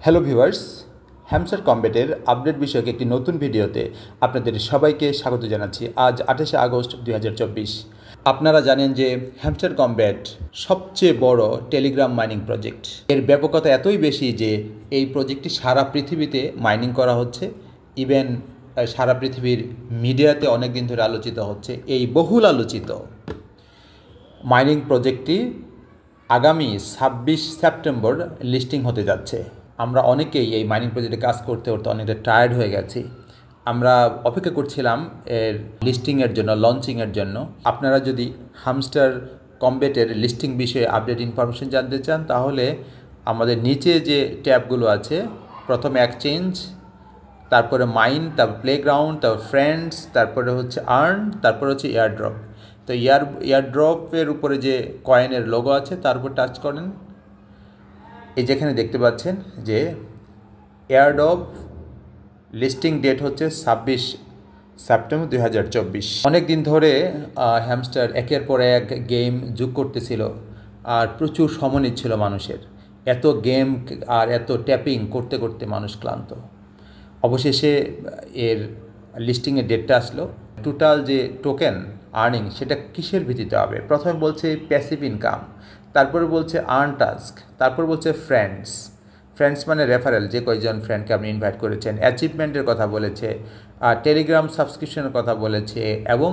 Hello viewers, hamster কম্ব্যাটের update বিষয়ক একটি নতুন ভিডিওতে আপনাদের সবাইকে স্বাগত জানাচ্ছি। আজ 28শে আগস্ট 2024। আপনারা জানেন যে হ্যামস্টার কম্ব্যাট সবচেয়ে বড় টেলিগ্রাম মাইনিং প্রজেক্ট। এর ব্যাপকতা এতই বেশি যে এই প্রজেক্টটি সারা পৃথিবীতে মাইনিং করা হচ্ছে। ইভেন সারা পৃথিবীর মিডিয়াতে অনেক দিন ধরে আলোচিত হচ্ছে। এই বহুল আলোচিত মাইনিং প্রজেক্টটি আগামী 26 সেপ্টেম্বর লিস্টিং হতে যাচ্ছে। আমরা অনেকেই এই মাইনিং প্রজেক্টে কাজ করতে করতে অনেকটা টায়ার্ড হয়ে গেছি। আমরা অপেক্ষা করছিলাম এর লিস্টিংয়ের জন্য, লঞ্চিংয়ের জন্য। আপনারা যদি হ্যামস্টার কম্ব্যাটের লিস্টিং বিষয়ে আপডেট ইনফরমেশন জানতে চান, তাহলে আমাদের নিচে যে ট্যাবগুলো আছে, প্রথমে এক্সচেঞ্জ, তারপরে মাইন, তারপর প্লেগ্রাউন্ড, তারপর ফ্রেন্ডস, তারপরে হচ্ছে আর্ন, তারপরে হচ্ছে এয়ারড্রপ। তো এয়ারড্রপের উপরে যে কয়েনের লোগো আছে তার উপর টাচ করেন। এই যেখানে দেখতে পাচ্ছেন যে এয়ারড্রপ লিস্টিং ডেট হচ্ছে 26 সেপ্টেম্বর 2024। অনেক দিন ধরে হ্যামস্টার একের পর এক গেম যোগ করতেছিল আর প্রচুর সময় নিচ্ছিল মানুষের। এত গেম আর এত ট্যাপিং করতে করতে মানুষ ক্লান্ত। অবশেষে এর লিস্টিংয়ের ডেটটা আসলো। টোটাল যে টোকেন আর্নিং সেটা কিসের ভিত্তিতে হবে? প্রথমে বলছে প্যাসিভ ইনকাম, তারপরে বলছে আর্ন টাস্ক, তারপর বলছে ফ্রেন্ডস মানে রেফারেল, যে কয়জন ফ্রেন্ডকে আপনি ইনভাইট করেছেন, অ্যাচিভমেন্টের কথা বলেছে, টেলিগ্রাম সাবস্ক্রিপশনের কথা বলেছে, এবং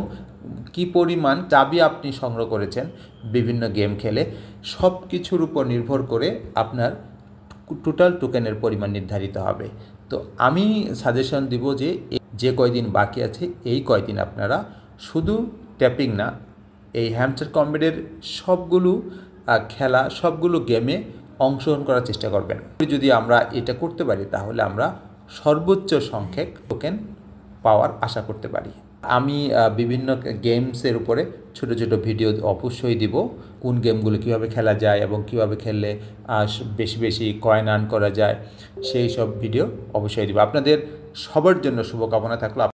কি পরিমাণ চাবি আপনি সংগ্রহ করেছেন বিভিন্ন গেম খেলে। সব কিছুর উপর নির্ভর করে আপনার টোটাল টোকেনের পরিমাণ নির্ধারিত হবে। তো আমি সাজেশন দিব যে কয়দিন বাকি আছে এই কয়দিন আপনারা শুধু ট্যাপিং না, এই হ্যামস্টার কম্ব্যাটের সবগুলো খেলা, সবগুলো গেমে অংশগ্রহণ করার চেষ্টা করবেন। যদি আমরা এটা করতে পারি তাহলে আমরা সর্বোচ্চ সংখ্যক টোকেন পাওয়ার আশা করতে পারি। আমি বিভিন্ন গেমসের উপরে ছোট ছোট ভিডিও অবশ্যই দিব, কোন গেমগুলো কীভাবে খেলা যায় এবং কীভাবে খেললে বেশি বেশি কয়েন আর্ন করা যায়, সেই সব ভিডিও অবশ্যই দিব। আপনাদের সবার জন্য শুভকামনা থাকলো।